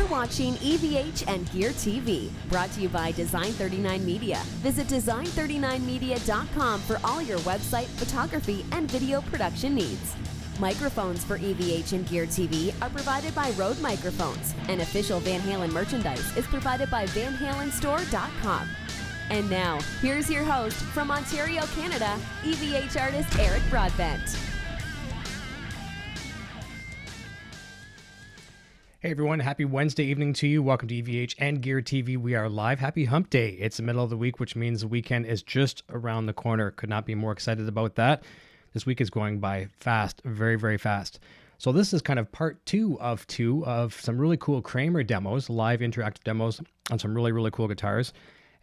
You're watching EVH and Gear TV, brought to you by Design 39 Media. Visit design39media.com for all your website, photography, and video production needs. Microphones for EVH and Gear TV are provided by Rode Microphones, and official Van Halen merchandise is provided by VanHalenStore.com. And now, here's your host from Ontario, Canada, EVH artist Eric Broadbent. Hey everyone, happy Wednesday evening to you. Welcome to EVH and Gear TV. We are live. Happy hump day. It's the middle of the week, which means the weekend is just around the corner. Could not be more excited about that. This week is going by fast, very, very fast. So this is kind of part two of some really cool Kramer demos, live interactive demos on some really, really cool guitars.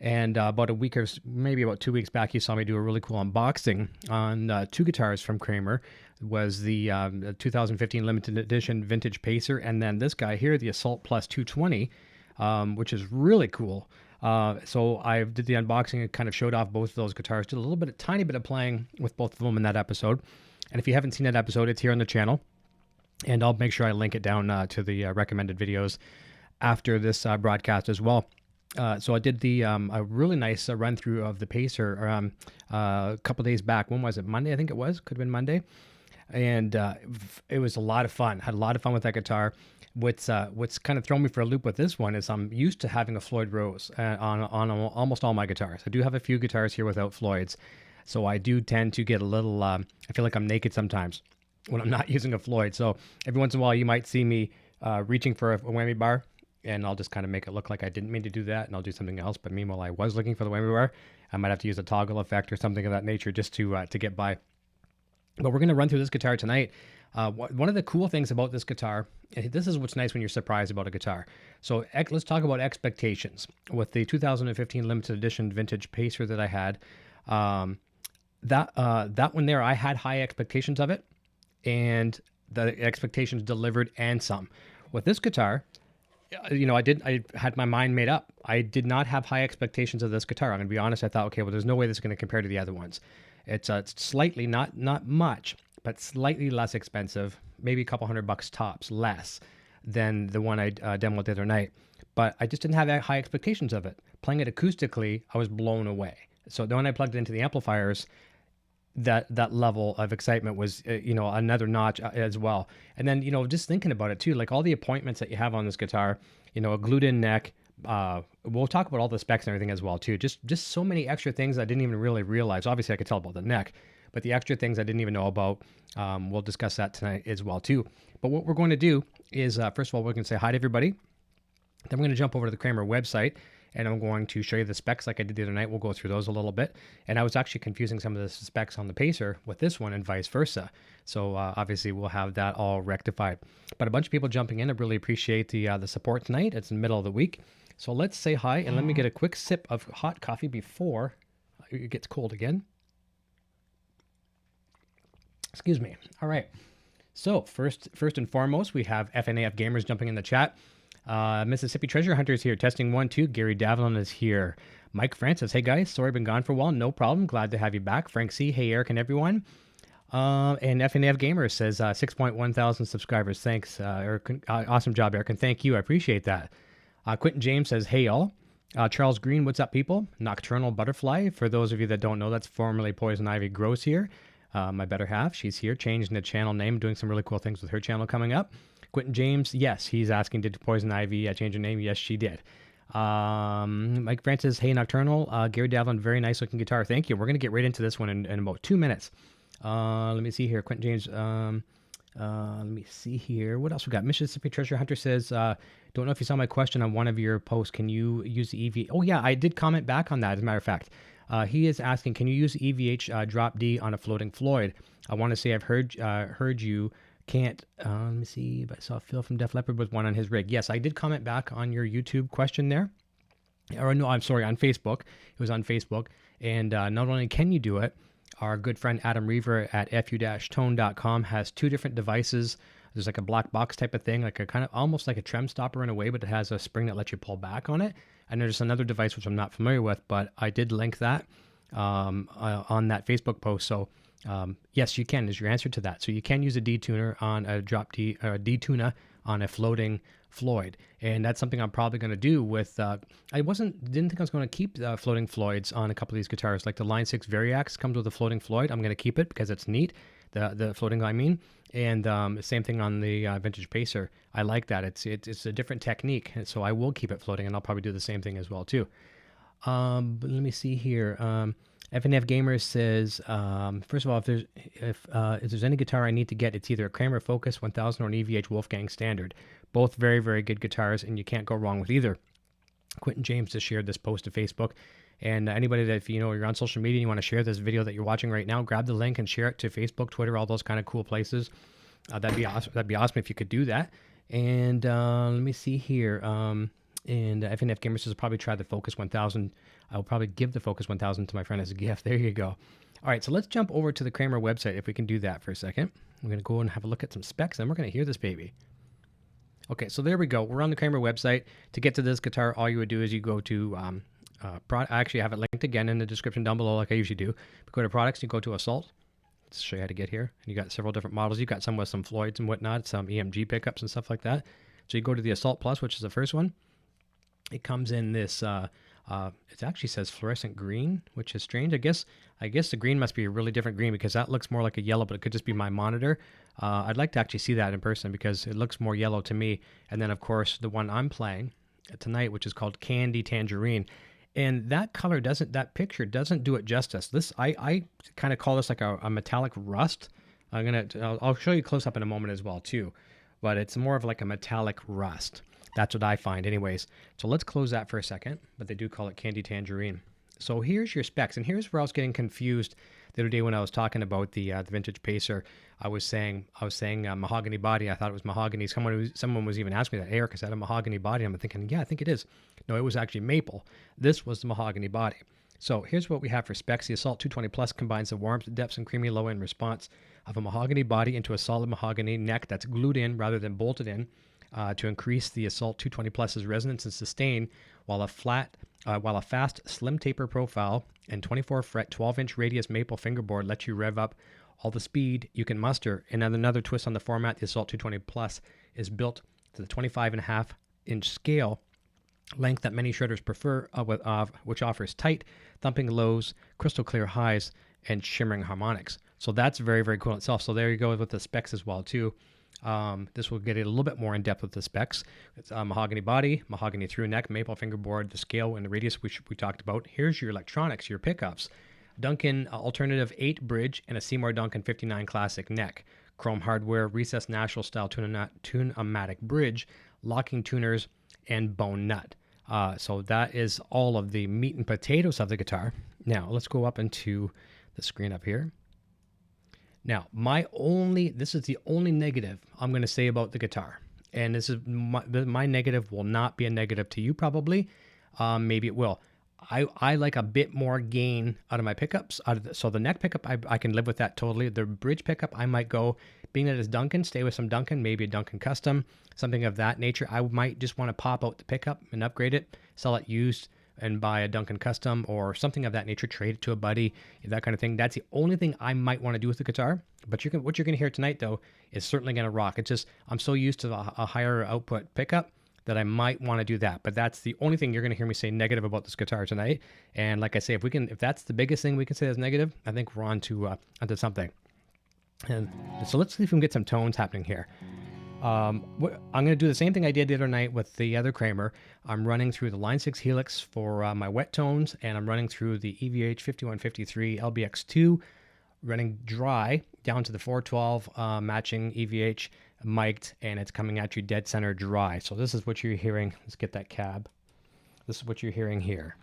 And about a week or maybe about 2 weeks back, you saw me do a really cool unboxing on two guitars from Kramer. It was the 2015 limited edition vintage Pacer, and then this guy here, the Assault Plus 220, which is really cool. So I did the unboxing and kind of showed off both of those guitars. Did a tiny bit of playing with both of them in that episode. And if you haven't seen that episode, it's here on the channel. And I'll make sure I link it down to the recommended videos after this broadcast as well. So I did a really nice run through of the Pacer a couple days back. When was it? Monday, I think it was. Could have been Monday. And it was a lot of fun. Had a lot of fun with that guitar. What's kind of thrown me for a loop with this one is I'm used to having a Floyd Rose on almost all my guitars. I do have a few guitars here without Floyds, so I do tend to get a little. I feel like I'm naked sometimes when I'm not using a Floyd. So every once in a while, you might see me reaching for a whammy bar, and I'll just kind of make it look like I didn't mean to do that, and I'll do something else. But meanwhile, I was looking for the whammy bar. I might have to use a toggle effect or something of that nature just to get by. But we're going to run through this guitar tonight. One of the cool things about this guitar, and this is what's nice when you're surprised about a guitar. So let's talk about expectations. With the 2015 limited edition vintage Pacer that I had, that one there, I had high expectations of it, and the expectations delivered and some. With this guitar, I had my mind made up. I did not have high expectations of this guitar. I'm going to be honest. I thought, okay, well, there's no way this is going to compare to the other ones. It's slightly, not much, but slightly less expensive, maybe a couple $100 tops less than the one I demoed the other night. But I just didn't have that high expectations of it. Playing it acoustically, I was blown away. So then when I plugged it into the amplifiers, that level of excitement was, another notch as well. And then, just thinking about it too, like all the appointments that you have on this guitar, a glued-in neck. We'll talk about all the specs and everything as well too. Just so many extra things I didn't even really realize. Obviously, I could tell about the neck, but the extra things I didn't even know about, we'll discuss that tonight as well too. But what we're going to do is, first of all, we're going to say hi to everybody. Then we're going to jump over to the Kramer website, and I'm going to show you the specs like I did the other night. We'll go through those a little bit. And I was actually confusing some of the specs on the Pacer with this one and vice versa. So obviously we'll have that all rectified. But a bunch of people jumping in. I really appreciate the support tonight. It's in the middle of the week. So let's say hi, and let me get a quick sip of hot coffee before it gets cold again. Excuse me. All right. So first and foremost, we have FNAF Gamers jumping in the chat. Mississippi Treasure Hunter is here. Testing 1, 2. Gary Davlin is here. Mike Francis. Hey guys, sorry been gone for a while. No problem. Glad to have you back. Frank C. Hey Eric and everyone. And FNAF Gamer says 6.1 thousand subscribers. Thanks, Eric. Awesome job, Eric, and thank you. I appreciate that. Quentin James says, hey y'all. Charles Green, what's up people? Nocturnal Butterfly, for those of you that don't know, that's formerly Poison Ivy Gross here. My better half, she's here, changing the channel name, doing some really cool things with her channel coming up. Quentin James, yes, he's asking, did Poison Ivy change her name? Yes, she did. Mike Francis, hey Nocturnal. Gary Davlin, very nice looking guitar. Thank you. We're going to get right into this one in about 2 minutes. Let me see here. Quentin James, let me see here. What else we got? Mississippi Treasure Hunter says, don't know if you saw my question on one of your posts. Can you use the EV? Oh yeah, I did comment back on that, as a matter of fact. He is asking, can you use EVH Drop D on a floating Floyd? I want to say I've heard you can't. Let me see if I saw Phil from Def Leppard with one on his rig. Yes, I did comment back on your YouTube question there. Or no, I'm sorry, on Facebook. It was on Facebook. And not only can you do it, our good friend Adam Reaver at fu-tone.com has two different devices. There's like a black box type of thing, like a kind of almost like a trem stopper in a way, but it has a spring that lets you pull back on it. And there's another device which I'm not familiar with, but I did link that on that Facebook post. So yes, you can, is your answer to that. So you can use a D-tuner on a drop D, or a D-tuna on a floating Floyd, and that's something I'm probably going to do with. Didn't think I was going to keep floating Floyds on a couple of these guitars, like the Line 6 Variax comes with a floating Floyd. I'm going to keep it because it's neat. The floating, I mean, and same thing on the Vintage Pacer. I like that. It's a different technique, and so I will keep it floating, and I'll probably do the same thing as well too. But let me see here. FNF Gamers says, first of all, if there's any guitar I need to get, it's either a Kramer Focus 1000 or an EVH Wolfgang Standard. Both very, very good guitars, and you can't go wrong with either. Quentin James just shared this post to Facebook. And anybody that, if you're on social media and you want to share this video that you're watching right now, grab the link and share it to Facebook, Twitter, all those kind of cool places. That'd be awesome. That'd be awesome if you could do that. And let me see here. And FNF Gamers says, I'll probably try the Focus 1000. I'll probably give the Focus 1000 to my friend as a gift. There you go. All right, so let's jump over to the Kramer website if we can do that for a second. We're going to go and have a look at some specs, and we're going to hear this baby. Okay, so there we go. We're on the Kramer website. To get to this guitar, all you would do is you go to, I actually have it linked again in the description down below like I usually do. But go to products, you go to Assault. Let's show you how to get here. And you got several different models. You got some with some Floyds and whatnot, some EMG pickups and stuff like that. So you go to the Assault Plus, which is the first one. It comes in this, it actually says fluorescent green, which is strange. I guess the green must be a really different green because that looks more like a yellow, but it could just be my monitor. I'd like to actually see that in person because it looks more yellow to me. And then, of course, the one I'm playing tonight, which is called Candy Tangerine. And that color that picture doesn't do it justice. This, I kind of call this like a metallic rust. I'll show you close up in a moment as well too, but it's more of like a metallic rust. That's what I find anyways. So let's close that for a second, but they do call it Candy Tangerine. So here's your specs, and here's where I was getting confused the other day when I was talking about the Vintage Pacer. I was saying mahogany body. I thought it was mahogany. Someone was even asking me that, Eric, is that a mahogany body? I'm thinking, yeah, I think it is. No, it was actually maple. This was the mahogany body. So here's what we have for specs. The Assault 220 Plus combines the warmth, depths, and creamy low-end response of a mahogany body into a solid mahogany neck that's glued in rather than bolted in to increase the Assault 220 Plus's resonance and sustain, while a fast, slim taper profile and 24-fret, 12-inch radius maple fingerboard lets you rev up all the speed you can muster. And another twist on the format, the Assault 220 Plus is built to the 25.5-inch scale length that many shredders prefer, which offers tight, thumping lows, crystal clear highs, and shimmering harmonics. So that's very, very cool in itself. So there you go with the specs as well too. This will get it a little bit more in depth with the specs. It's a mahogany body, mahogany through neck, maple fingerboard, the scale and the radius which we talked about. Here's your electronics, your pickups. Duncan Alternative 8 bridge and a Seymour Duncan 59 Classic neck. Chrome hardware, recessed Nashville style tune-o-matic bridge, locking tuners, and bone nut. So that is all of the meat and potatoes of the guitar. Now let's go up into the screen up here. Now, this is the only negative I'm going to say about the guitar. And this is my negative will not be a negative to you probably. Maybe it will. I like a bit more gain out of my pickups. So the neck pickup, I can live with that totally. The bridge pickup, I might go, being that it's Duncan, stay with some Duncan, maybe a Duncan Custom, something of that nature. I might just want to pop out the pickup and upgrade it, sell it used, and buy a Duncan Custom or something of that nature, trade it to a buddy, that kind of thing. That's the only thing I might want to do with the guitar. But what you're going to hear tonight, though, is certainly going to rock. It's just I'm so used to a higher output pickup that I might want to do that. But that's the only thing you're going to hear me say negative about this guitar tonight. And like I say, if that's the biggest thing we can say as negative, I think we're onto something. And so let's see if we can get some tones happening here. I'm going to do the same thing I did the other night with the other Kramer. I'm running through the Line 6 Helix for my wet tones, and I'm running through the EVH 5153 LBX2, running dry down to the 412 matching EVH mic'd, and it's coming at you dead center dry. So this is what you're hearing. Let's get that cab. This is what you're hearing here.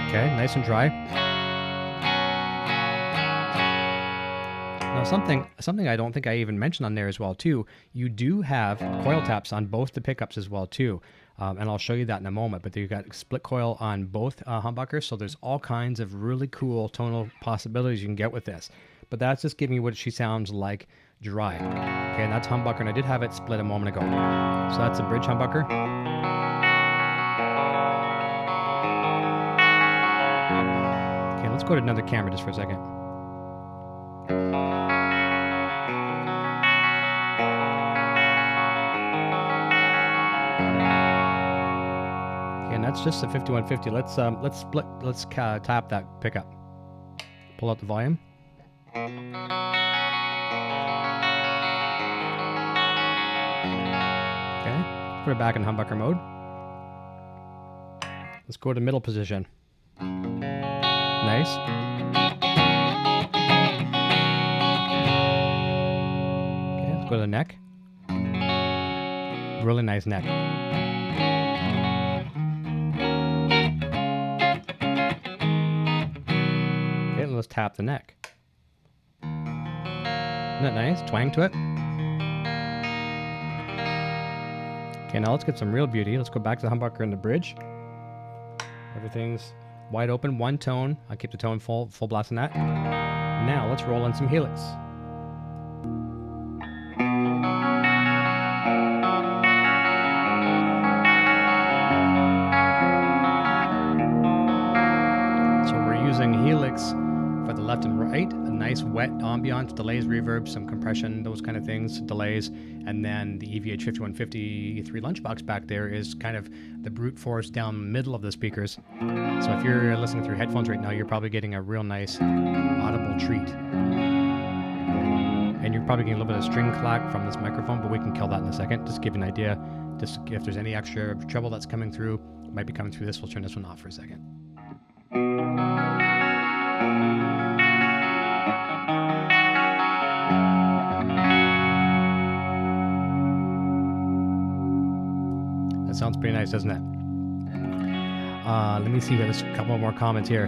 Okay, nice and dry. Now something I don't think I even mentioned on there as well too. You do have coil taps on both the pickups as well too, and I'll show you that in a moment. But you've got split coil on both humbuckers, so there's all kinds of really cool tonal possibilities you can get with this. But that's just giving you what she sounds like dry. Okay, and that's humbucker, and I did have it split a moment ago. So that's a bridge humbucker. let's go to another camera just for a second. Okay, and that's just a 5150. Let's tap that pickup. Pull out the volume. Okay, put it back in humbucker mode. Let's go to middle position. Nice. Okay, let's go to the neck. Really nice neck. Okay, let's tap the neck. Isn't that nice? Twang to it. Okay, now let's get some real beauty. Let's go back to the humbucker and the bridge. Everything's wide open, one tone. I'll keep the tone full blast on that. Now let's roll in some helix. So we're using helix for the left and right, a nice wet ambiance, delays, reverb, some compression, those kind of things, delays, and then the EVH 5153 lunchbox back there is kind of the brute force down the middle of the speakers. So if you're listening through headphones right now, you're probably getting a real nice audible treat. And you're probably getting a little bit of string clack from this microphone, but we can kill that in a second. Just to give you an idea, just if there's any extra treble that's coming through, might be coming through this, we'll turn this one off for a second. That sounds pretty nice, doesn't it? Let me see here. There's a couple more comments here.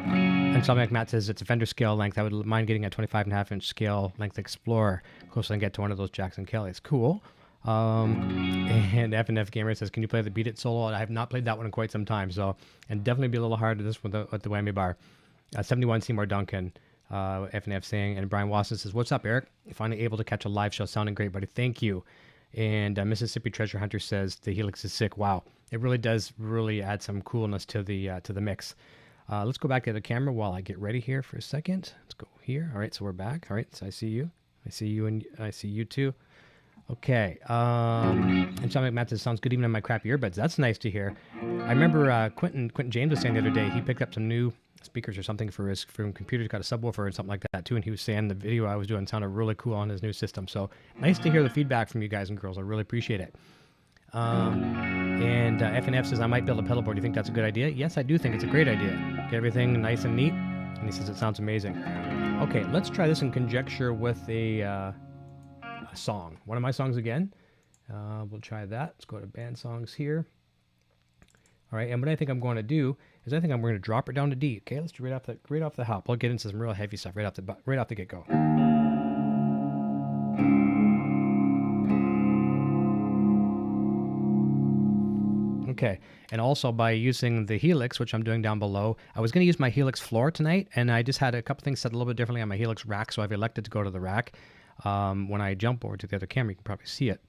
And something like Matt says it's a Fender scale length. I would mind getting a 25.5-inch scale length Explorer. Close and get to one of those Jackson Kellys. Cool. And F&F Gamer says, can you play the Beat It solo? I have not played that one in quite some time. So, and definitely be a little hard to this with the whammy bar. 71 Seymour Duncan. F&F saying, and Brian Wasson says, what's up, Eric? Finally able to catch a live show. Sounding great, buddy. Thank you. And Mississippi Treasure Hunter says the Helix is sick. Wow, it really does add some coolness to the mix. Let's go back to the camera while I get ready here for a second. Let's go here. All right, so we're back. All right, so I see you. I see you, and I see you too. Okay. And Sean McMahon says, sounds good even on my crappy earbuds. That's nice to hear. I remember Quentin James was saying the other day he picked up some new speakers or something for his computer. He's got a subwoofer and something like that too, and he was saying the video I was doing sounded really cool on his new system. So nice to hear the feedback from you guys and girls. I really appreciate it. And F&F says, I might build a pedal board. Do you think that's a good idea? Yes, I do think it's a great idea. Get everything nice and neat. And he says it sounds amazing. Okay, let's try this in conjecture with a song. One of my songs again. We'll try that. Let's go to band songs here. All right, and what I think I'm going to do is I think I'm going to drop it down to D. Okay, let's do right off the hop. We'll get into some real heavy stuff right off the get-go. Okay, and also by using the Helix, which I'm doing down below, I was going to use my Helix floor tonight, and I just had a couple things set a little bit differently on my Helix rack, so I've elected to go to the rack. When I jump over to the other camera, you can probably see it.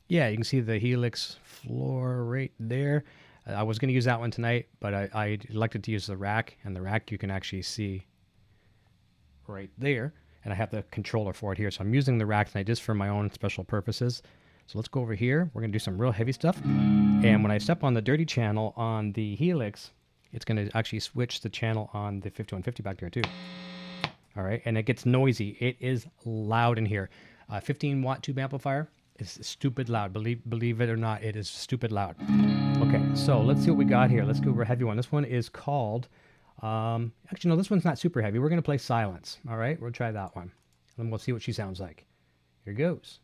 Yeah, you can see the Helix floor right there. I was going to use that one tonight, but I elected to use the rack, and the rack you can actually see right there, and I have the controller for it here, so I'm using the rack tonight just for my own special purposes. So let's go over here. We're going to do some real heavy stuff, and when I step on the dirty channel on the Helix, it's going to actually switch the channel on the 5150 back there too. All right, and it gets noisy. It is loud in here. 15-watt tube amplifier. It's stupid loud. Believe it or not, it is stupid loud. Okay, so let's see what we got here. Let's go over a heavy one. This one is called, actually, no, this one's not super heavy. We're going to play Silence. All right, we'll try that one. And we'll see what she sounds like. Here goes.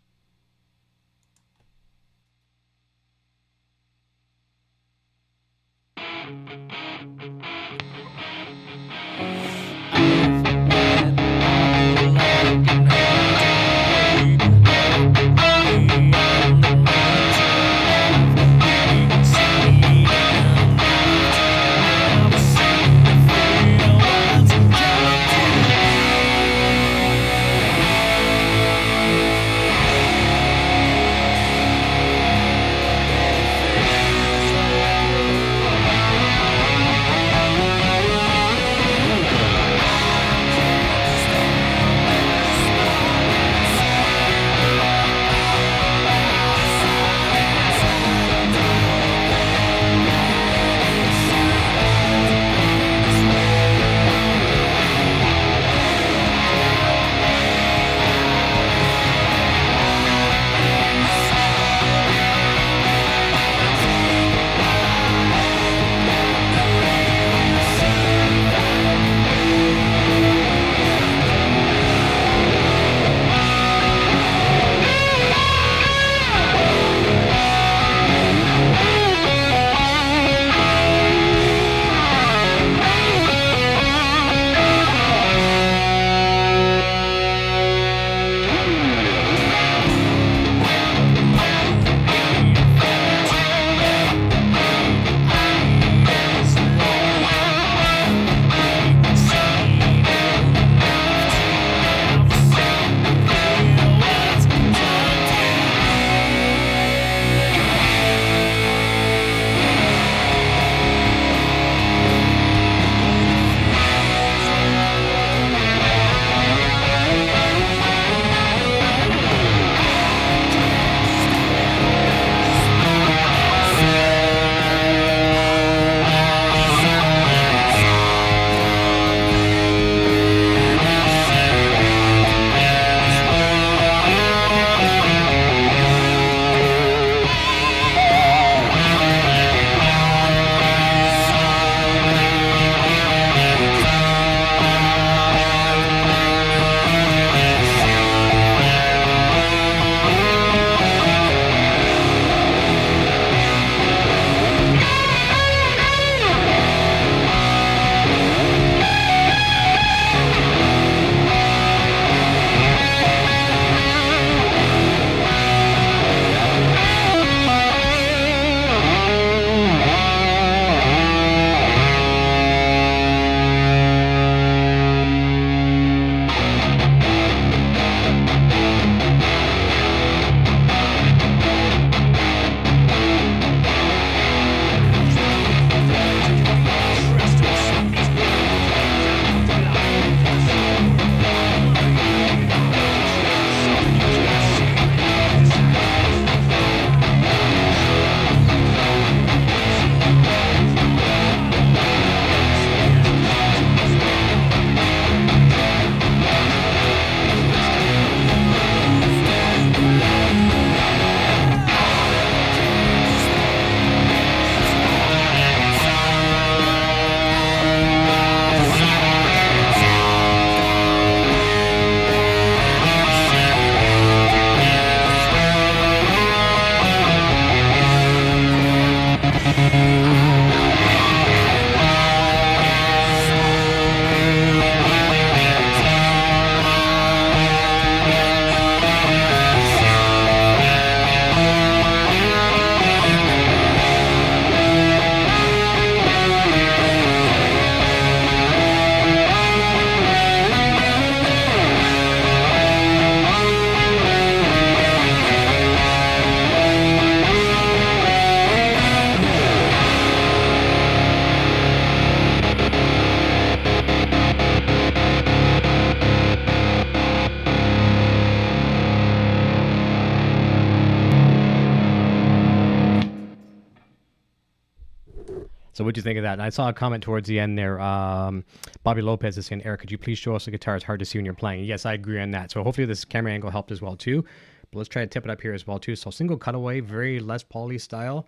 So what'd you think of that? And I saw a comment towards the end there. Bobby Lopez is saying, Eric, could you please show us the guitar? It's hard to see when you're playing. Yes, I agree on that. So hopefully this camera angle helped as well too. But let's try to tip it up here as well too. So single cutaway, very Les Paul style.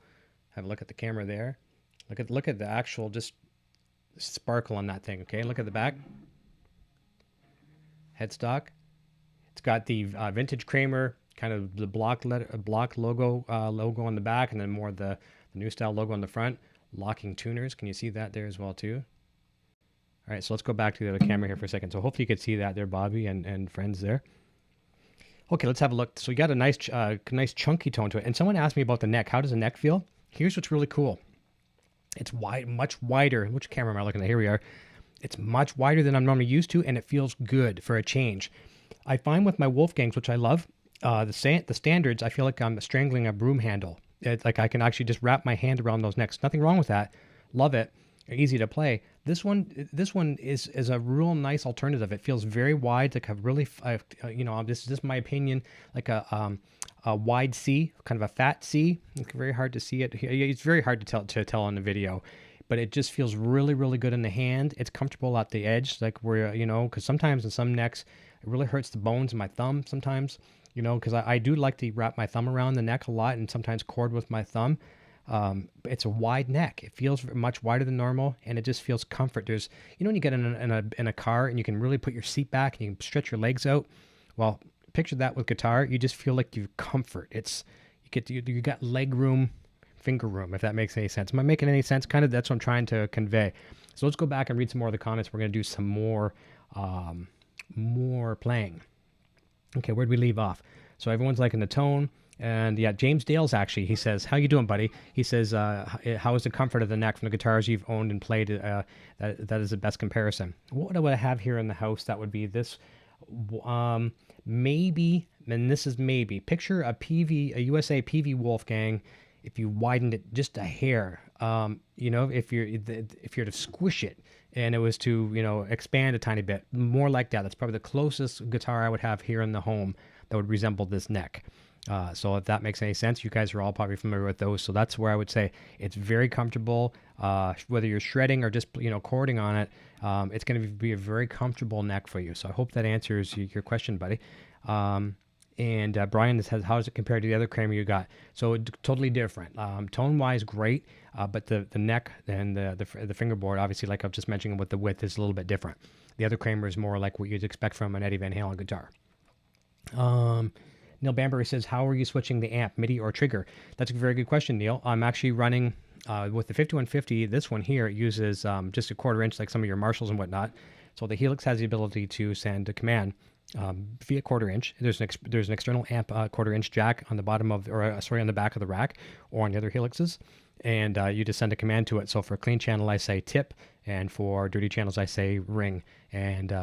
Have a look at the camera there. Look at the actual just sparkle on that thing. Okay, look at the back. Headstock. It's got the vintage Kramer kind of the block logo on the back, and then more the new style logo on the front. Locking tuners. Can you see that there as well too? All right, so let's go back to the other camera here for a second. So hopefully you could see that there, Bobby and friends there. Okay, let's have a look. So you got a nice chunky tone to it. And someone asked me about the neck. How does the neck feel? Here's what's really cool. It's wide, much wider. Which camera am I looking at? Here we are. It's much wider than I'm normally used to, and it feels good for a change. I find with my Wolfgangs, which I love, the standards, I feel like I'm strangling a broom handle. It's like I can actually just wrap my hand around those necks. Nothing wrong with that. Love it. Easy to play. This one is a real nice alternative. It feels very wide, like a really, this is my opinion, like a wide C, kind of a fat C. It's very hard to see it. It's very hard to tell on the video, but it just feels really, really good in the hand. It's comfortable at the edge, like where, because sometimes in some necks, it really hurts the bones in my thumb sometimes, because I do like to wrap my thumb around the neck a lot and sometimes cord with my thumb. It's a wide neck. It feels much wider than normal, and it just feels comfort. There's, when you get in a car and you can really put your seat back and you can stretch your legs out. Well, picture that with guitar. You just feel like you comfort. You got leg room, finger room, if that makes any sense. Am I making any sense? Kind of, that's what I'm trying to convey. So let's go back and read some more of the comments. We're going to do some more playing. Okay, where'd we leave off? So everyone's liking the tone. And yeah, James Dales actually, he says, how you doing, buddy? He says, how is the comfort of the neck from the guitars you've owned and played? That is the best comparison. What would I have here in the house? That would be this, maybe, and this is maybe, picture a USA PV Wolfgang, if you widened it just a hair, if you're to squish it and it was to, expand a tiny bit, more like that. That's probably the closest guitar I would have here in the home that would resemble this neck. So if that makes any sense, you guys are all probably familiar with those. So that's where I would say it's very comfortable, whether you're shredding or just, cording on it. It's going to be a very comfortable neck for you. So I hope that answers your question, buddy. And Brian says, how does it compare to the other Kramer you got? So totally different. Tone-wise, great, but the neck and the fingerboard, obviously, like I've just mentioned with the width, is a little bit different. The other Kramer is more like what you'd expect from an Eddie Van Halen guitar. Neil Bambury says, how are you switching the amp, MIDI or trigger? That's a very good question, Neil. I'm actually running with the 5150. This one here uses just a 1/4 inch, like some of your Marshalls and whatnot. So the Helix has the ability to send a command via 1/4 inch. There's an external amp 1/4 inch jack on the bottom of, on the back of the rack or on the other Helixes. And you just send a command to it. So for clean channel, I say tip, and for dirty channels, I say ring. And,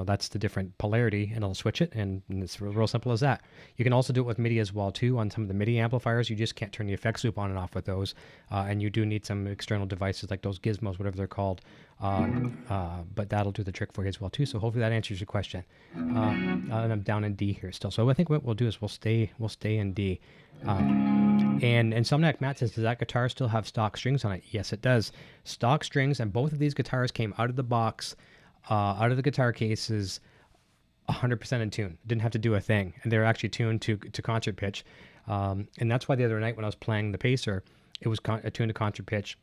that's the different polarity, and it'll switch it, and it's real simple as that. You can also do it with MIDI as well, too. On some of the MIDI amplifiers, you just can't turn the effects loop on and off with those. And you do need some external devices like those gizmos, whatever they're called. But that'll do the trick for you as well, too. So hopefully that answers your question. And I'm down in D here still. So I think what we'll do is we'll stay in D. And Insomniac Matt says, does that guitar still have stock strings on it? Yes, it does. Stock strings, and both of these guitars came out of the box, out of the guitar cases, 100% in tune. Didn't have to do a thing, and they're actually tuned to concert pitch. And that's why the other night when I was playing the Pacer, it was tuned to concert pitch.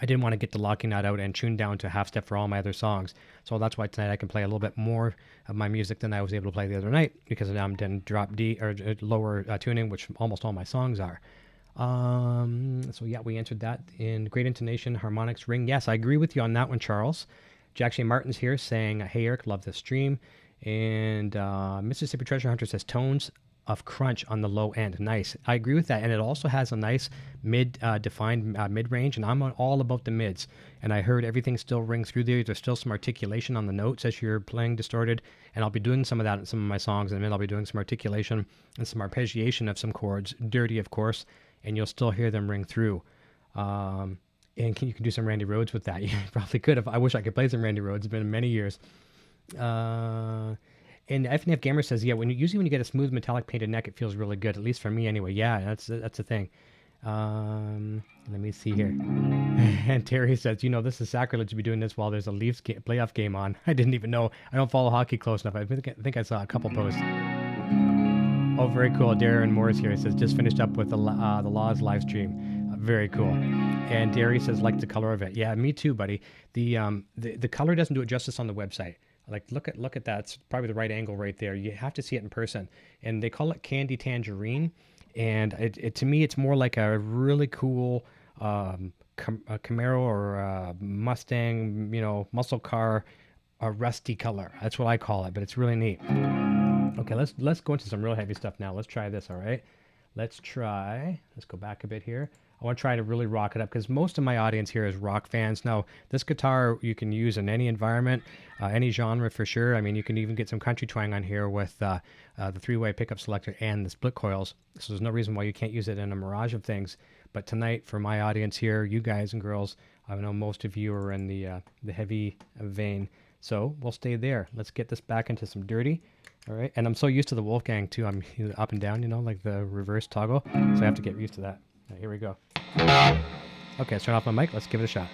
I didn't want to get the locking nut out and tune down to half step for all my other songs. So that's why tonight I can play a little bit more of my music than I was able to play the other night, because now I'm in drop D or lower tuning, which almost all my songs are. So yeah, we answered that in great intonation, harmonics, ring. Yes, I agree with you on that one, Charles. Jack J. Martin's here saying, hey Eric, love the stream. And Mississippi Treasure Hunter says, tones of crunch on the low end. Nice. I agree with that. And it also has a nice defined mid-range, and I'm all about the mids. And I heard everything still ring through there. There's still some articulation on the notes as you're playing distorted, and I'll be doing some of that in some of my songs, and then I'll be doing some articulation and some arpeggiation of some chords, dirty of course, and you'll still hear them ring through. And you can do some Randy Rhoads with that. You probably could have. I wish I could play some Randy Rhoads. It's been many years. And FNF Gamer says, yeah, usually when you get a smooth metallic painted neck, it feels really good, at least for me anyway. Yeah, that's the thing. Let me see here. And Terry says, this is sacrilege to be doing this while there's a Leafs playoff game on. I didn't even know. I don't follow hockey close enough. I think I saw a couple posts. Oh, very cool. Darren Morris here. He says, just finished up with the Laws live stream. Very cool. And Derry says, like the color of it. Yeah, me too, buddy. The color doesn't do it justice on the website. Like, look at that. It's probably the right angle right there. You have to see it in person. And they call it candy tangerine. And to me, it's more like a really cool a Camaro or a Mustang, muscle car, a rusty color. That's what I call it, but it's really neat. Okay, let's go into some real heavy stuff now. Let's try this, all right? Let's go back a bit here. I want to try to really rock it up because most of my audience here is rock fans. Now, this guitar you can use in any environment, any genre for sure. I mean, you can even get some country twang on here with the three-way pickup selector and the split coils. So there's no reason why you can't use it in a mirage of things. But tonight, for my audience here, you guys and girls, I know most of you are in the heavy vein. So we'll stay there. Let's get this back into some dirty. All right. And I'm so used to the Wolfgang, too. I'm up and down, like the reverse toggle. So I have to get used to that. Right, here we go. Okay, let's turn off my mic. Let's give it a shot.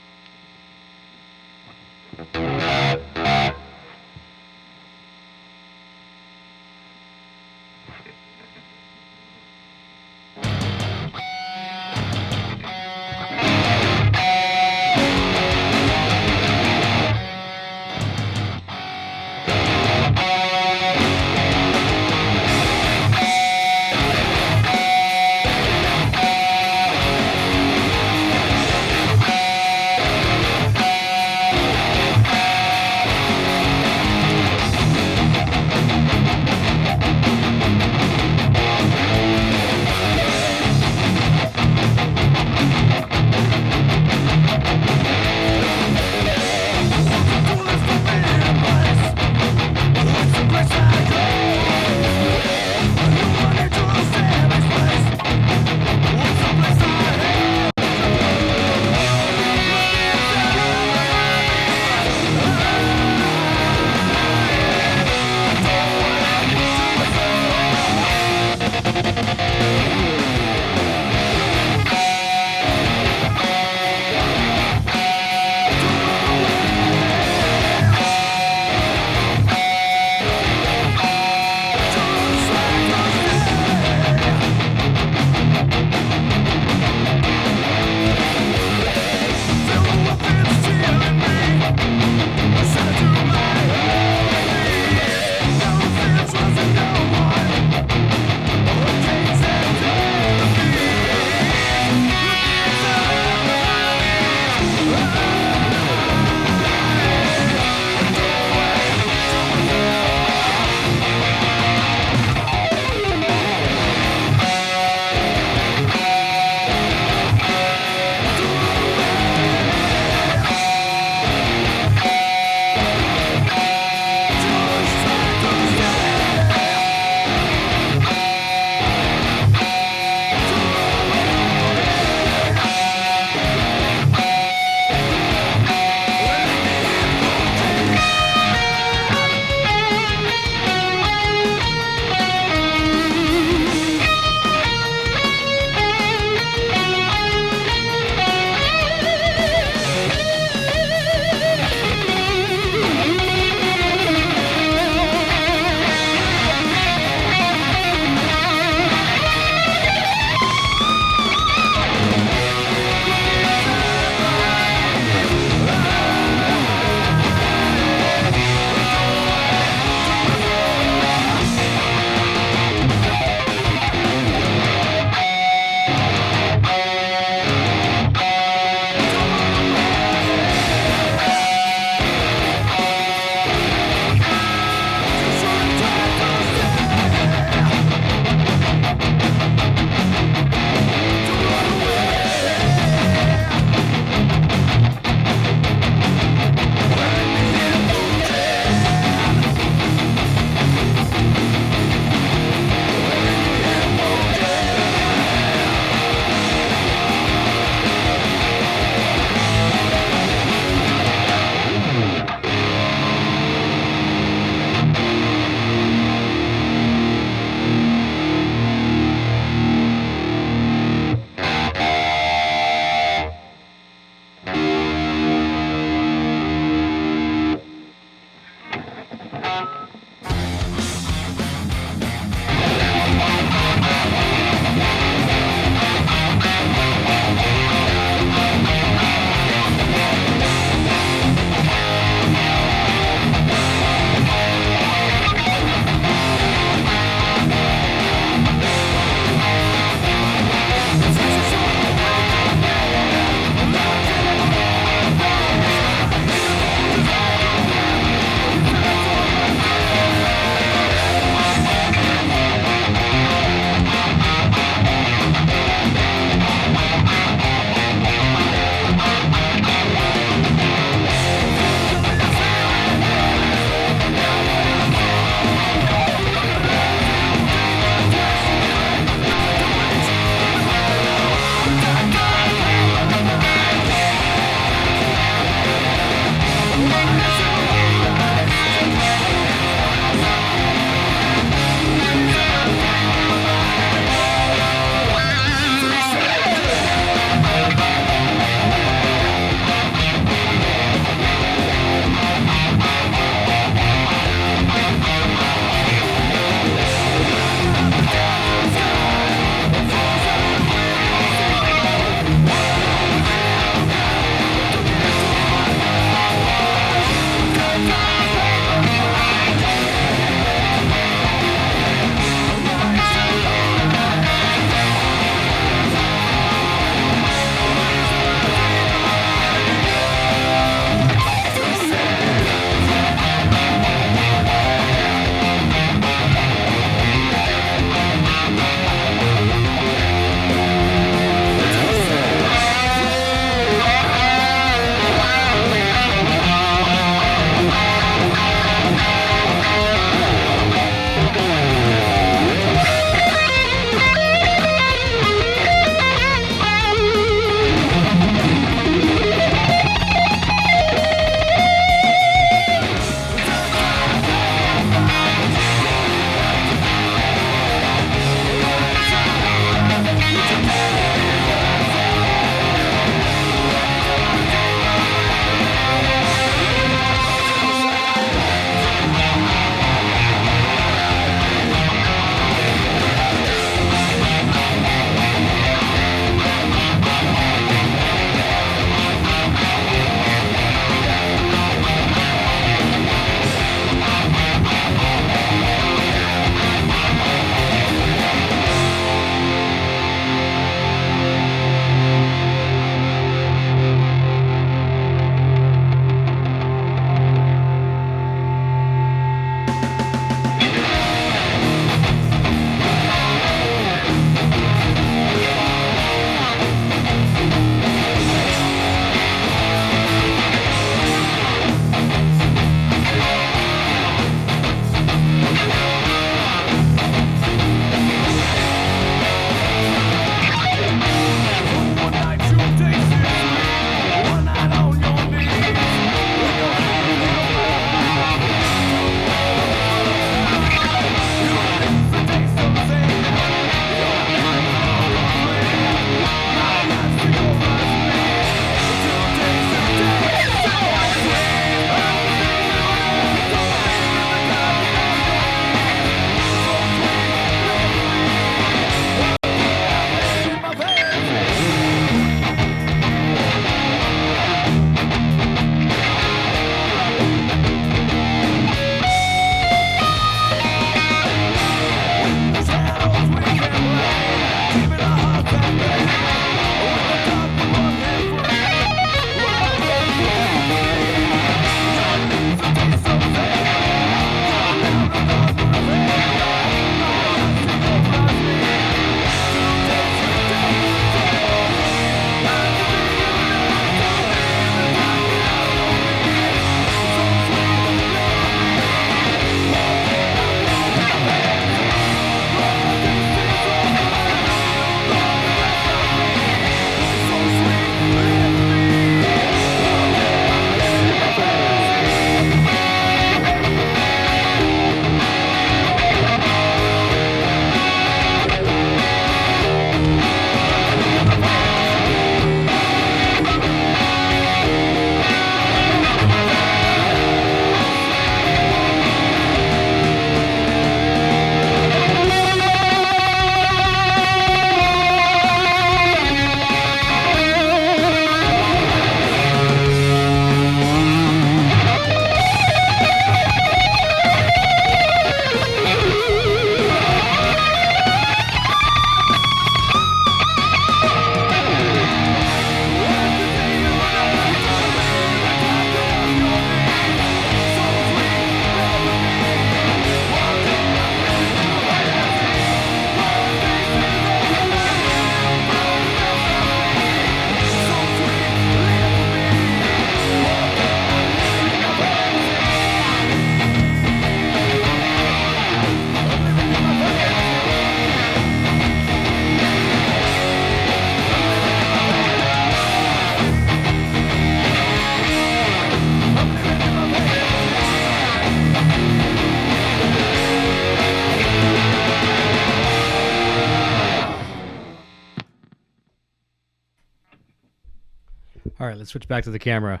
All right, let's switch back to the camera.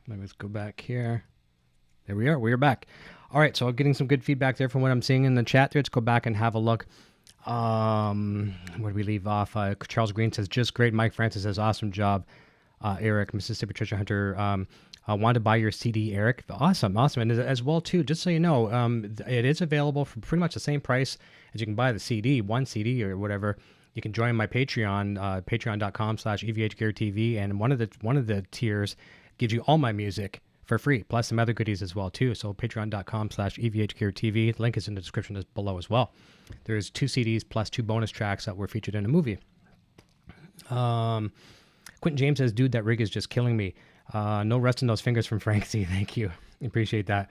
Let's go back here. There we are. We are back. All right, so I'm getting some good feedback there from what I'm seeing in the chat there. Let's go back and have a look. Where do we leave off? Charles Green says, just great. Mike Francis says, awesome job. Eric, Mississippi Treasure Hunter, want to buy your CD, Eric. Awesome. And as well, too, just so you know, it is available for pretty much the same price as you can buy the CD, one CD or whatever. You can join my Patreon, patreon.com/EVH Gear TV, and one of the tiers gives you all my music for free, plus some other goodies as well, too. So patreon.com/EVH Gear TV. The link is in the description below as well. There's 2 CDs plus 2 bonus tracks that were featured in a movie. Quentin James says, dude, that rig is just killing me. No rest in those fingers from Frank C. Thank you. Appreciate that.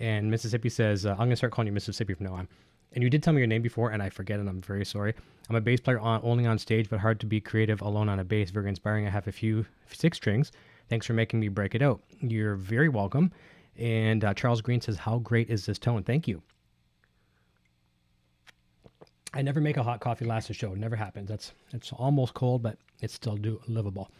And Mississippi says, I'm going to start calling you Mississippi from now on. And you did tell me your name before, and I forget, and I'm very sorry. I'm a bass player only on stage, but hard to be creative alone on a bass. Very inspiring. I have a few 6 strings. Thanks for making me break it out. You're very welcome. And Charles Green says, how great is this tone? Thank you. I never make a hot coffee last a show. It never happens. It's almost cold, but it's still livable.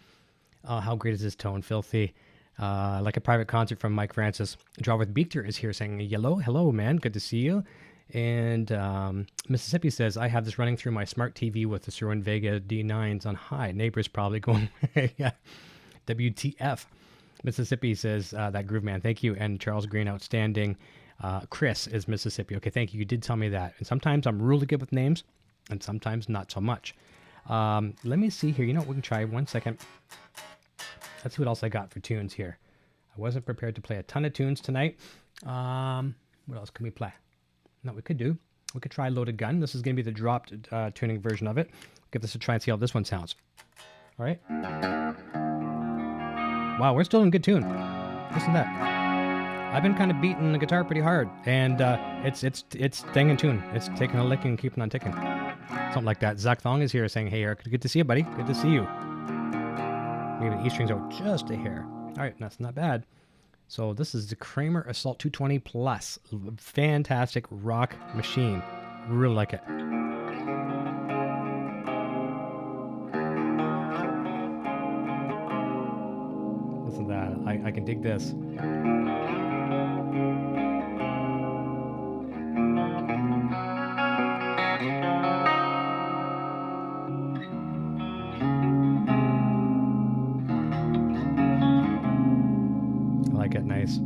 How great is this tone? Filthy. Like a private concert from Mike Francis. Draw with Beaker is here saying, hello, man. Good to see you. And Mississippi says, I have this running through my smart TV with the Sirwin Vega D9s on high. Neighbors probably going, yeah, WTF. Mississippi says, that groove, man. Thank you. And Charles Green, outstanding. Chris is Mississippi. Okay, thank you. You did tell me that. And sometimes I'm really good with names, and sometimes not so much. Let me see here. You know what? We can try 1 second. Let's see what else I got for tunes here. I wasn't prepared to play a ton of tunes tonight. What else can we play? No, we could try Loaded Gun. This is going to be the dropped tuning version of it. Give this a try and see how this one sounds. All right. Wow, we're still in good tune. Listen to that. I've been kind of beating the guitar pretty hard, and it's staying in tune. It's taking a licking and keeping on ticking. Something like that. Zach Thong is here saying, hey, Eric, good to see you, buddy. Good to see you. Maybe the E strings out just a hair. All right, that's not bad. So this is the Kramer Assault 220 Plus. Fantastic rock machine. Really like it. Listen to that. I can dig this. I like it. Nice.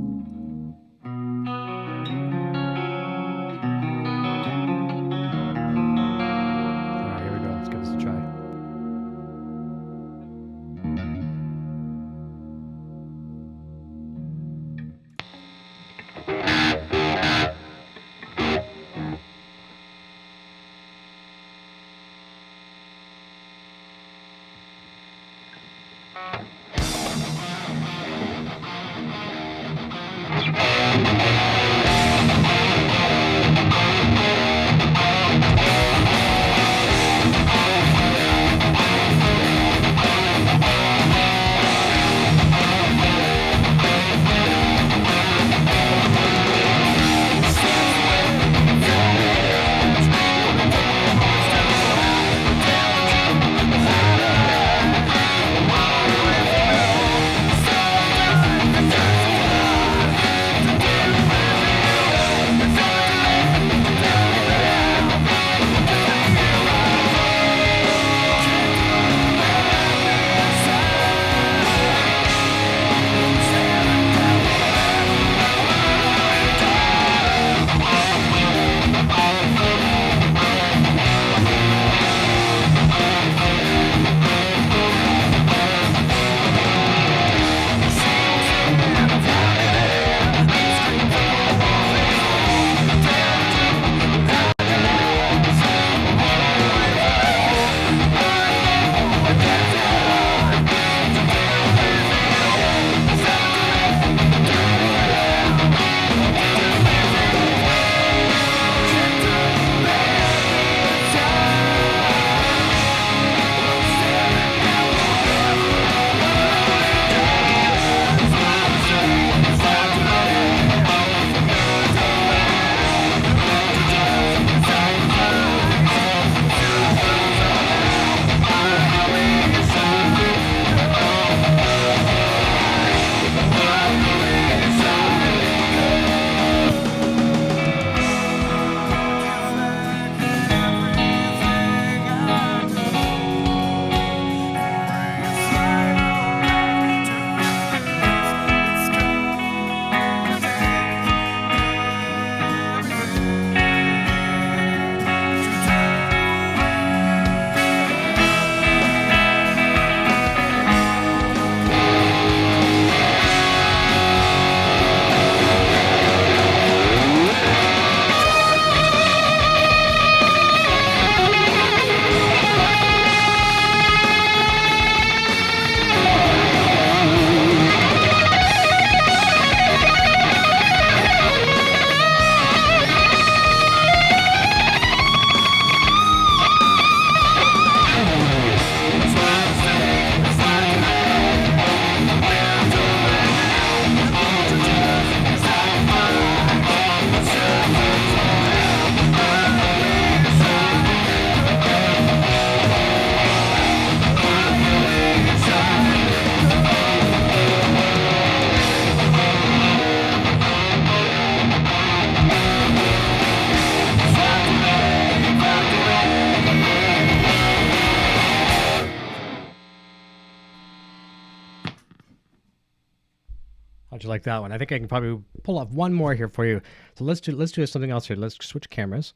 How'd you like that one? I think I can probably pull off one more here for you. So let's do something else here. Let's switch cameras.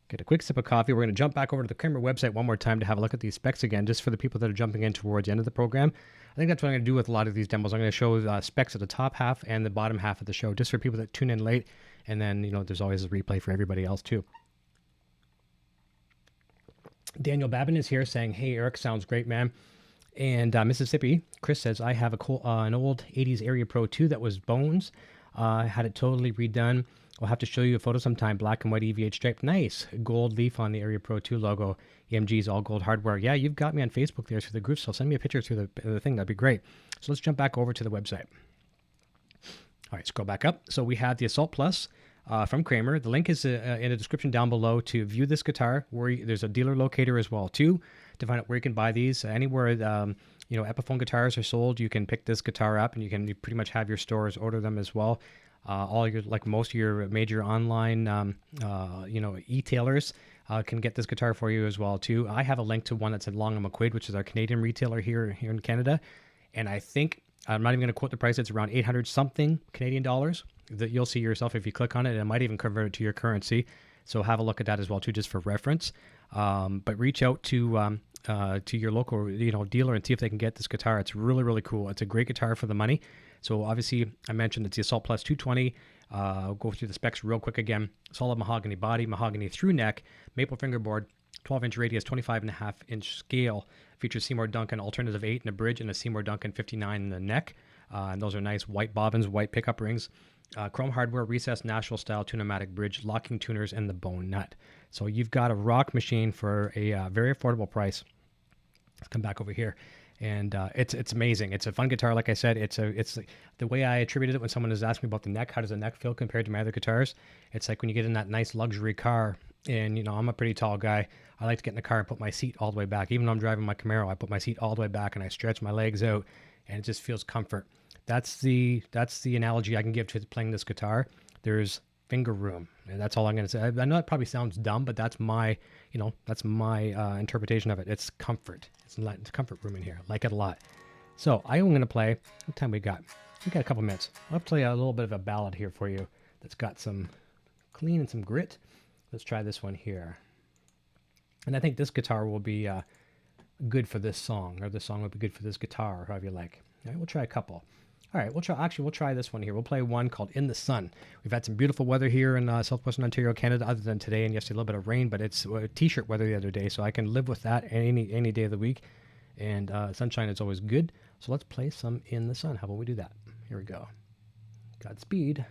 Get a quick sip of coffee. We're going to jump back over to the Kramer website one more time to have a look at these specs again, just for the people that are jumping in towards the end of the program. I think that's what I'm going to do with a lot of these demos. I'm going to show specs at the top half and the bottom half of the show, just for people that tune in late. And then, there's always a replay for everybody else too. Daniel Babin is here saying, hey, Eric, sounds great, man. And Mississippi, Chris says, I have an old 80s Area Pro 2 that was bones. Had it totally redone. We'll have to show you a photo sometime. Black and white EVH stripe. Nice. Gold leaf on the Area Pro 2 logo. EMG's all gold hardware. Yeah, you've got me on Facebook there through the group, so send me a picture through the thing. That'd be great. So let's jump back over to the website. All right, scroll back up. So we have the Assault Plus from Kramer. The link is in the description down below to view this guitar. There's a dealer locator as well, too, to find out where you can buy these. Anywhere Epiphone guitars are sold, you can pick this guitar up, and you can pretty much have your stores order them as well. Most of your major online, e-tailers can get this guitar for you as well too. I have a link to one that's at Long & McQuaid, which is our Canadian retailer here in Canada, and I think I'm not even going to quote the price. It's around 800 something Canadian dollars. That you'll see yourself if you click on it. And it might even convert it to your currency. So have a look at that as well too, just for reference. But reach out to your local dealer and see if they can get this guitar. It's really, really cool. It's a great guitar for the money. So obviously, I mentioned it's the Assault Plus 220. I'll go through the specs real quick again. Solid mahogany body, mahogany through neck, maple fingerboard, 12-inch radius, 25.5-inch scale. Features Seymour Duncan alternative 8 in the bridge and a Seymour Duncan 59 in the neck. And those are nice white bobbins, white pickup rings. Chrome hardware, recessed Nashville style tune-o-matic bridge, locking tuners, and the bone nut. So you've got a rock machine for a very affordable price. Let's come back over here. And it's amazing. It's a fun guitar, like I said. It's the way I attributed it when someone has asked me about the neck. How does the neck feel compared to my other guitars? It's like when you get in that nice luxury car, and I'm a pretty tall guy. I like to get in the car and put my seat all the way back. Even though I'm driving my Camaro, I put my seat all the way back and I stretch my legs out, and it just feels comfort. That's the analogy I can give to playing this guitar. There's finger room, and that's all I'm going to say. I know it probably sounds dumb, but that's my interpretation of it. It's comfort. It's comfort room in here. I like it a lot. So I'm going to play. What time we got? We got a couple minutes. I'll play a little bit of a ballad here for you that's got some clean and some grit. Let's try this one here. And I think this guitar will be good for this song, or this song will be good for this guitar, or however you like. All right, we'll try a couple. All right, we'll try this one here. We'll play one called In the Sun. We've had some beautiful weather here in southwestern Ontario, Canada, other than today and yesterday, a little bit of rain, but it's t-shirt weather the other day, so I can live with that any day of the week. And sunshine is always good. So let's play some In the Sun. How about we do that? Here we go. Godspeed.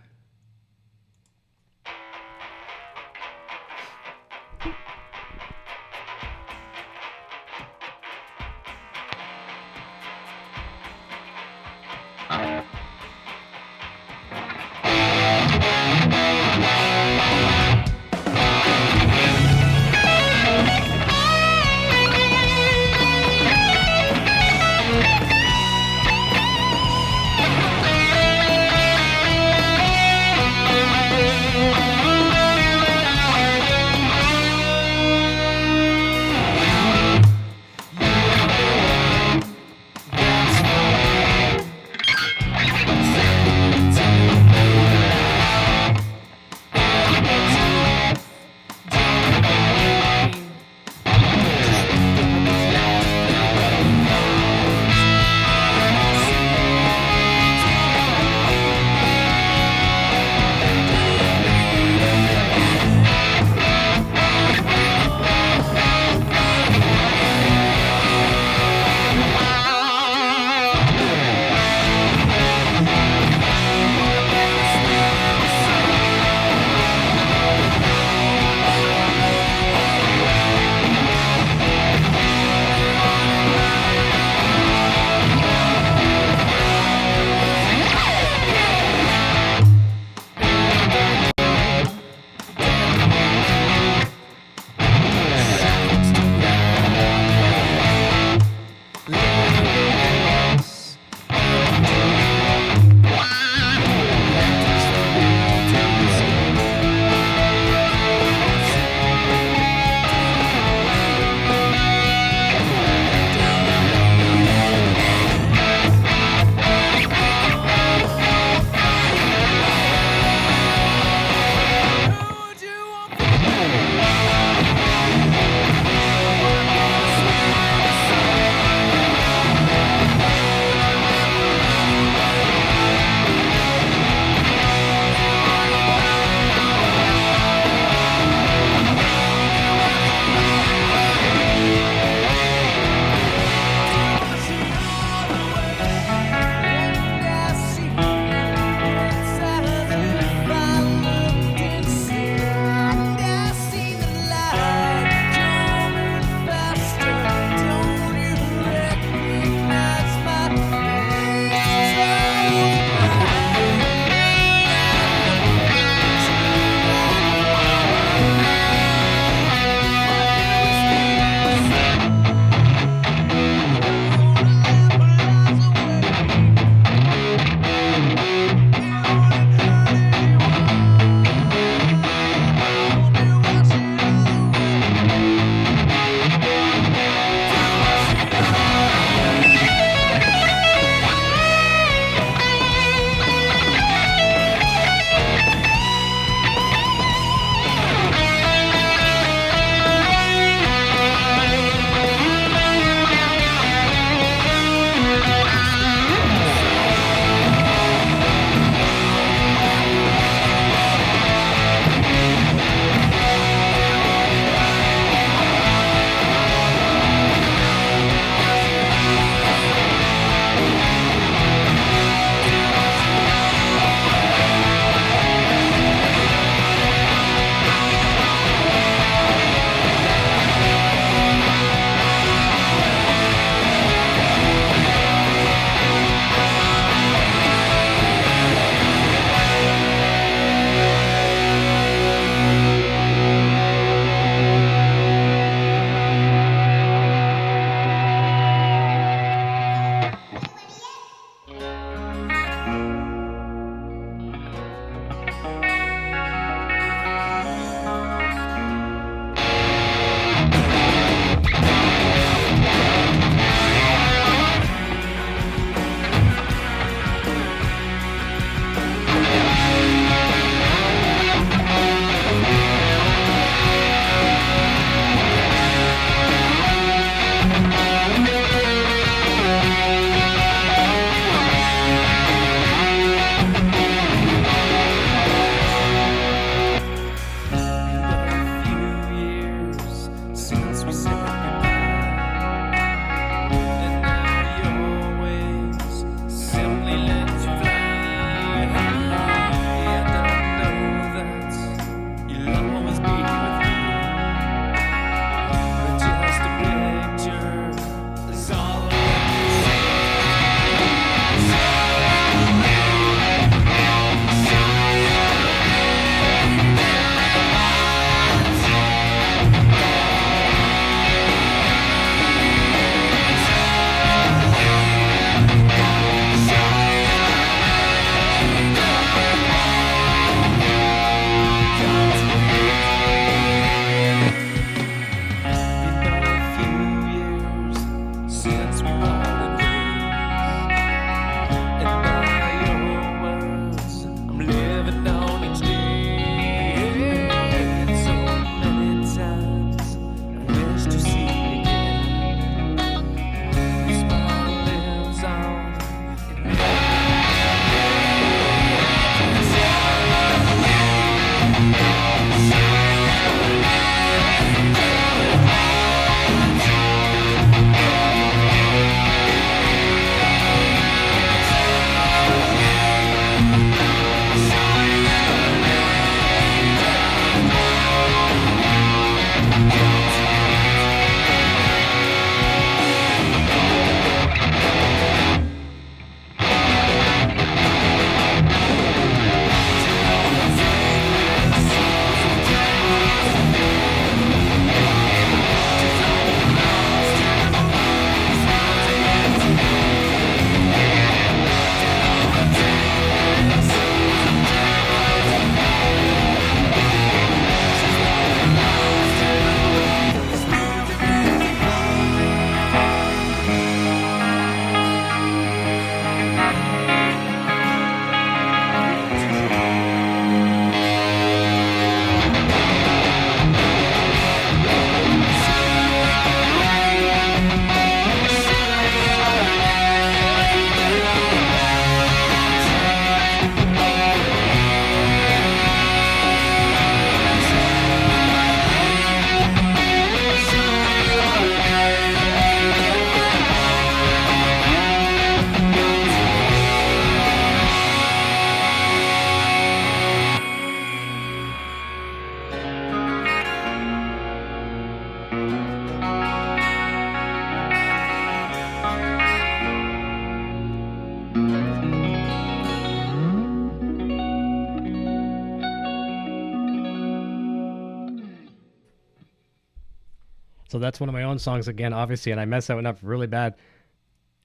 So that's one of my own songs again, obviously, and I messed that one up really bad.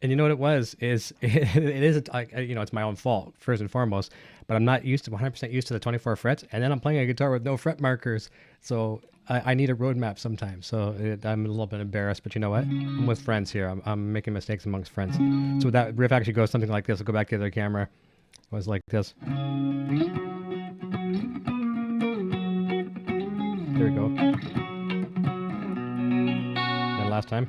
And you know what it was is it is it's my own fault first and foremost, but I'm not used to 100% used to the 24 frets, and then I'm playing a guitar with no fret markers, so I need a roadmap sometimes. So I'm a little bit embarrassed, but you know what? I'm with friends here. I'm making mistakes amongst friends. So that riff actually goes something like this. I'll go back to the other camera. It was like this. There we go. And last time.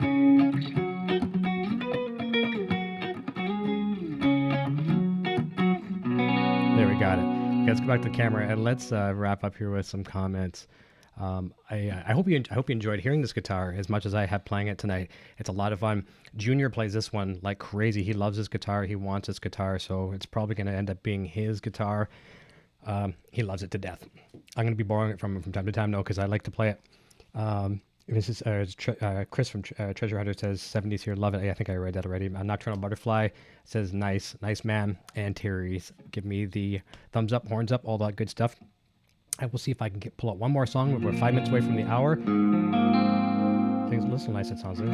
There we got it. Okay, let's go back to the camera and let's wrap up here with some comments. I hope you enjoyed hearing this guitar as much as I have playing it tonight. It's a lot of fun. Junior plays this one like crazy. He loves his guitar. He wants his guitar, so it's probably going to end up being his guitar. He loves it to death. I'm going to be borrowing it from him from time to time, though, because I like to play it. This is Chris from Treasure Hunter says 70s here, love it. I think I read that already. Nocturnal Butterfly says nice man. And Terry's give me the thumbs up, horns up, all that good stuff. I will see if I can pull out one more song. We're 5 minutes away from the hour. Things listen nice. It sounds good.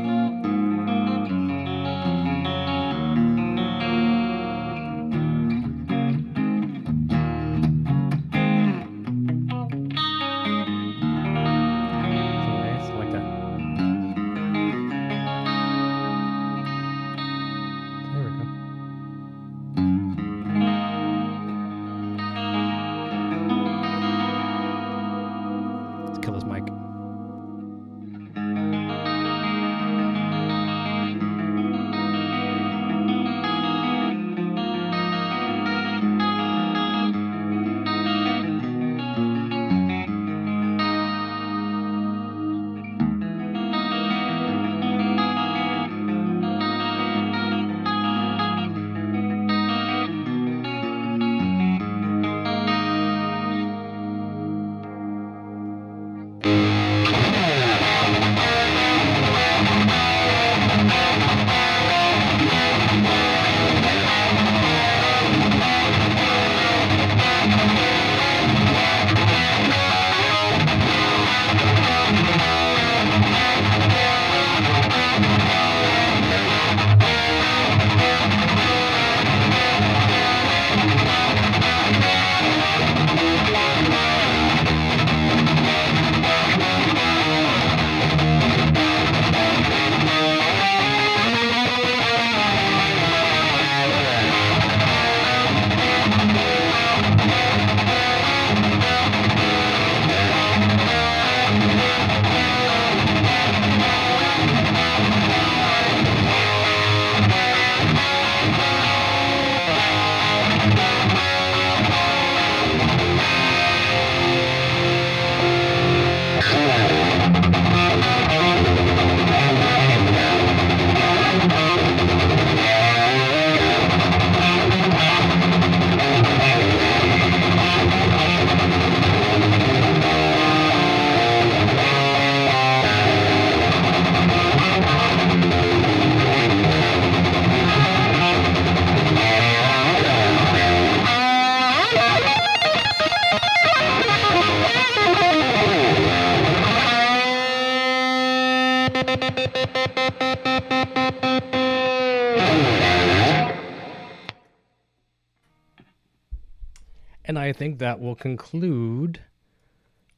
And I think that will conclude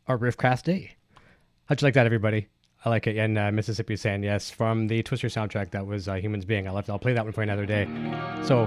our Riffcast day. How'd you like that, everybody? I like it. And Mississippi is saying yes. From the Twister soundtrack, that was Humans Being. I'll play that one for another day. So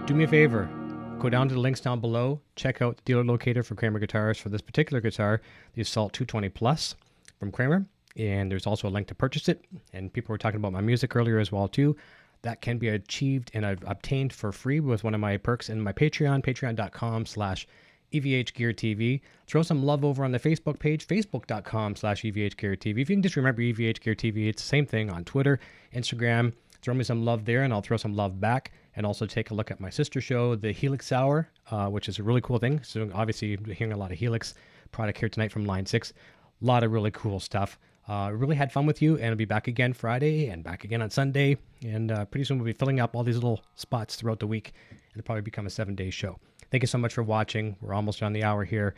do me a favor. Go down to the links down below. Check out the dealer locator for Kramer Guitars for this particular guitar, the Assault 220 Plus from Kramer. And there's also a link to purchase it. And people were talking about my music earlier as well, too. That can be achieved and I've obtained for free with one of my perks in my Patreon, patreon.com/EVH Gear TV. Throw some love over on the Facebook page, facebook.com/EVH Gear TV. If you can just remember EVH Gear TV, it's the same thing on Twitter, Instagram. Throw me some love there and I'll throw some love back. And also take a look at my sister show, the Helix Hour, which is a really cool thing. So obviously you're hearing a lot of Helix product here tonight from Line 6. A lot of really cool stuff. Really had fun with you, and I'll be back again Friday and back again on Sunday. And pretty soon we'll be filling up all these little spots throughout the week. It'll probably become a 7-day show. Thank you so much for watching. We're almost on the hour here.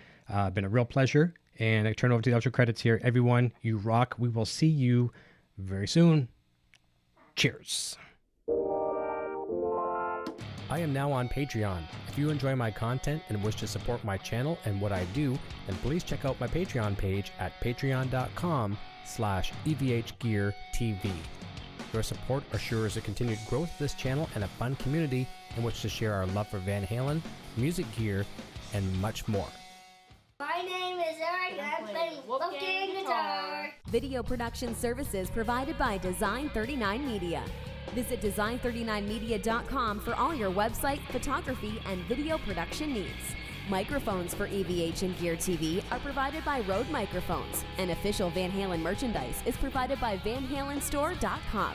Been a real pleasure. And I turn over to the outro credits here. Everyone, you rock. We will see you very soon. Cheers. I am now on Patreon. If you enjoy my content and wish to support my channel and what I do, then please check out my Patreon page at patreon.com/EVH Gear TV. Your support assures the continued growth of this channel and a fun community in which to share our love for Van Halen, music gear, and much more. My name is Eric and I'm playing Wolfgang guitar. Video production services provided by Design 39 Media. Visit design39media.com for all your website, photography, and video production needs. Microphones for EVH and Gear TV are provided by Rode Microphones, and official Van Halen merchandise is provided by VanHalenStore.com.